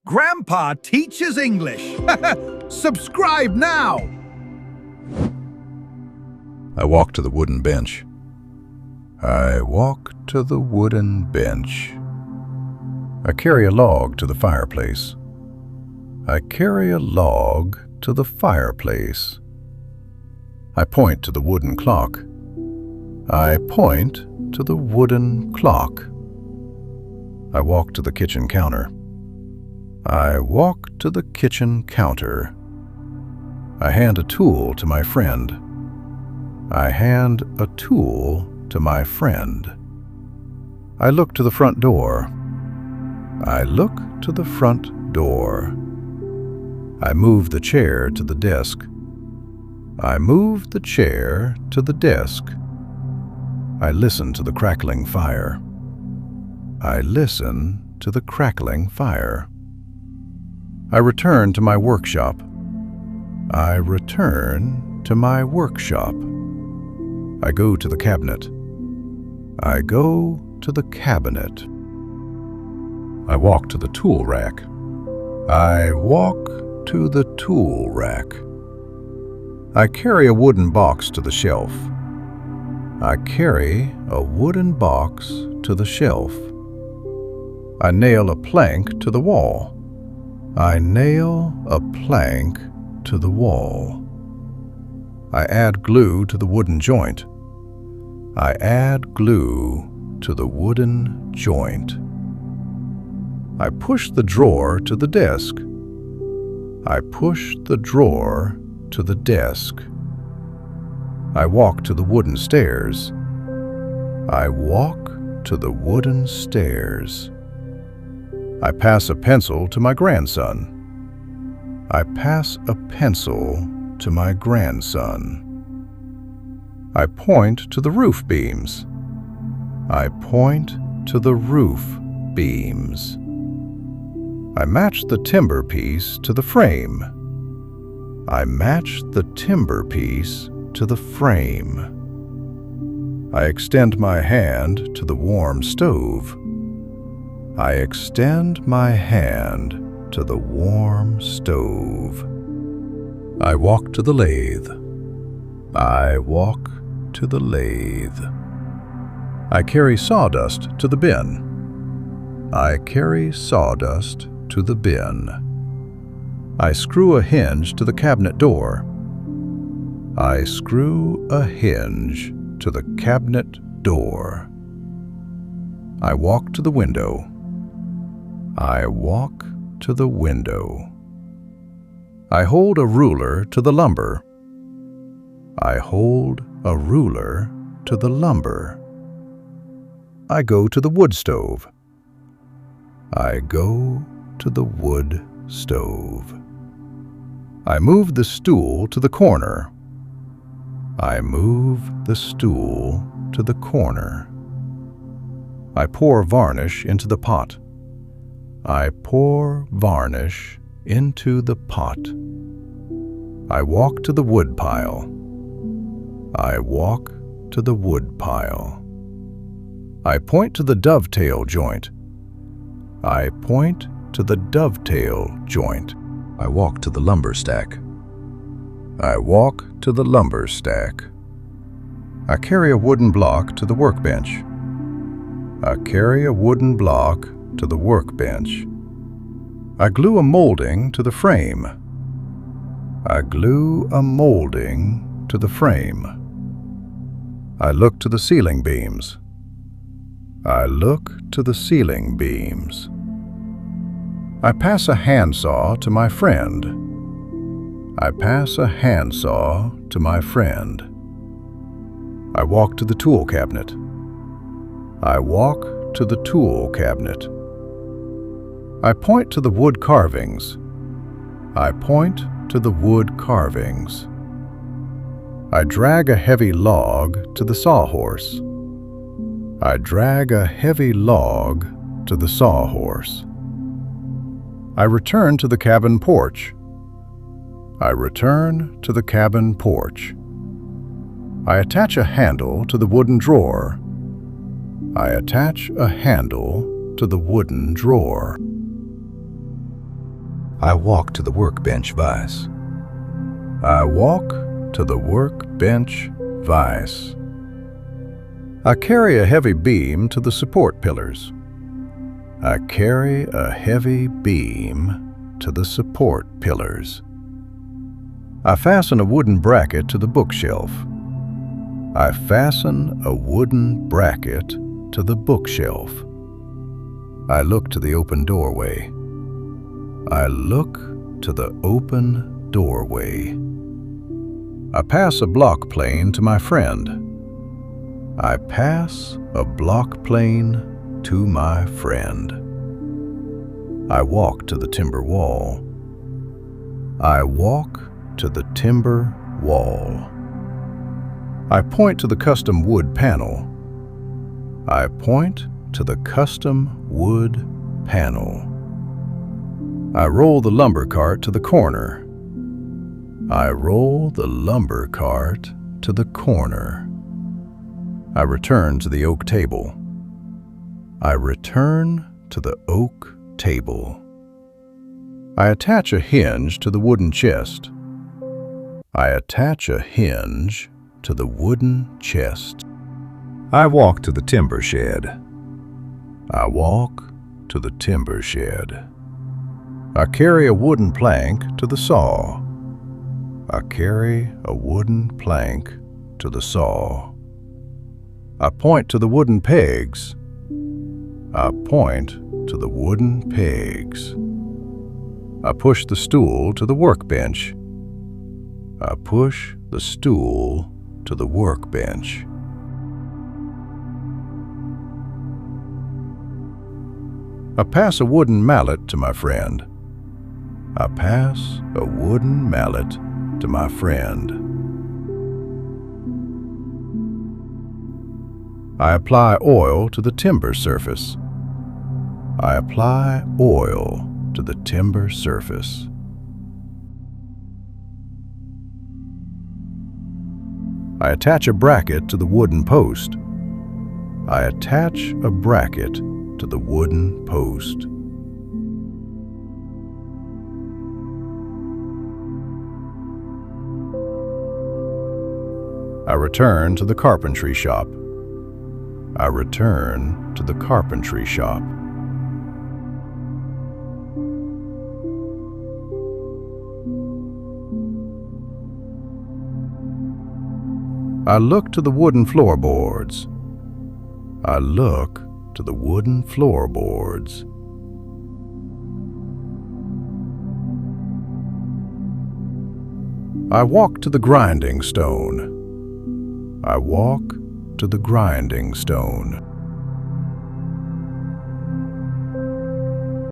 Grandpa teaches English. Subscribe now. I walk to the wooden bench. I walk to the wooden bench. I carry a log to the fireplace. I carry a log to the fireplace. I point to the wooden clock. I point to the wooden clock. I walk to the kitchen counter. I walk to the kitchen counter. I hand a tool to my friend. I hand a tool to my friend. I look to the front door. I look to the front door. I move the chair to the desk. I move the chair to the desk. I listen to the crackling fire. I listen to the crackling fire. I return to my workshop. I return to my workshop. I go to the cabinet. I go to the cabinet. I walk to the tool rack. I walk to the tool rack. I carry a wooden box to the shelf. I carry a wooden box to the shelf. I nail a plank to the wall. I nail a plank to the wall. I add glue to the wooden joint. I add glue to the wooden joint. I push the drawer to the desk. I push the drawer to the desk. I walk to the wooden stairs. I walk to the wooden stairs. I pass a pencil to my grandson. I pass a pencil to my grandson. I point to the roof beams. I point to the roof beams. I match the timber piece to the frame. I match the timber piece to the frame. I extend my hand to the warm stove. I extend my hand to the warm stove. I walk to the lathe. I walk to the lathe. I carry sawdust to the bin. I carry sawdust to the bin. I screw a hinge to the cabinet door. I screw a hinge to the cabinet door. I walk to the window. I walk to the window. I hold a ruler to the lumber. I hold a ruler to the lumber. I go to the wood stove. I go to the wood stove. I move the stool to the corner. I move the stool to the corner. I pour varnish into the pot. I pour varnish into the pot. I walk to the wood pile. I walk to the wood pile. I point to the dovetail joint. I point to the dovetail joint. I walk to the lumber stack. I walk to the lumber stack. I carry a wooden block to the workbench. I carry a wooden block to the workbench. I glue a molding to the frame. I glue a molding to the frame. I look to the ceiling beams. I look to the ceiling beams. I pass a handsaw to my friend. I pass a handsaw to my friend. I walk to the tool cabinet. I walk to the tool cabinet. I point to the wood carvings. I point to the wood carvings. I drag a heavy log to the sawhorse. I drag a heavy log to the sawhorse. I return to the cabin porch. I return to the cabin porch. I attach a handle to the wooden drawer. I attach a handle to the wooden drawer. I walk to the workbench vise. I walk to the workbench vise. I carry a heavy beam to the support pillars. I carry a heavy beam to the support pillars. I fasten a wooden bracket to the bookshelf. I fasten a wooden bracket to the bookshelf. I look to the open doorway. I look to the open doorway. I pass a block plane to my friend. I pass a block plane to my friend. I walk to the timber wall. I walk to the timber wall. I point to the custom wood panel. I point to the custom wood panel. I roll the lumber cart to the corner. I roll the lumber cart to the corner. I return to the oak table. I return to the oak table. I attach a hinge to the wooden chest. I attach a hinge to the wooden chest. I walk to the timber shed. I walk to the timber shed. I carry a wooden plank to the saw. I carry a wooden plank to the saw. I point to the wooden pegs. I point to the wooden pegs. I push the stool to the workbench. I push the stool to the workbench. I pass a wooden mallet to my friend. I pass a wooden mallet to my friend. I apply oil to the timber surface. I apply oil to the timber surface. I attach a bracket to the wooden post. I attach a bracket to the wooden post. I return to the carpentry shop. I return to the carpentry shop. I look to the wooden floorboards. I look to the wooden floorboards. I walk to the grinding stone. I walk to the grinding stone.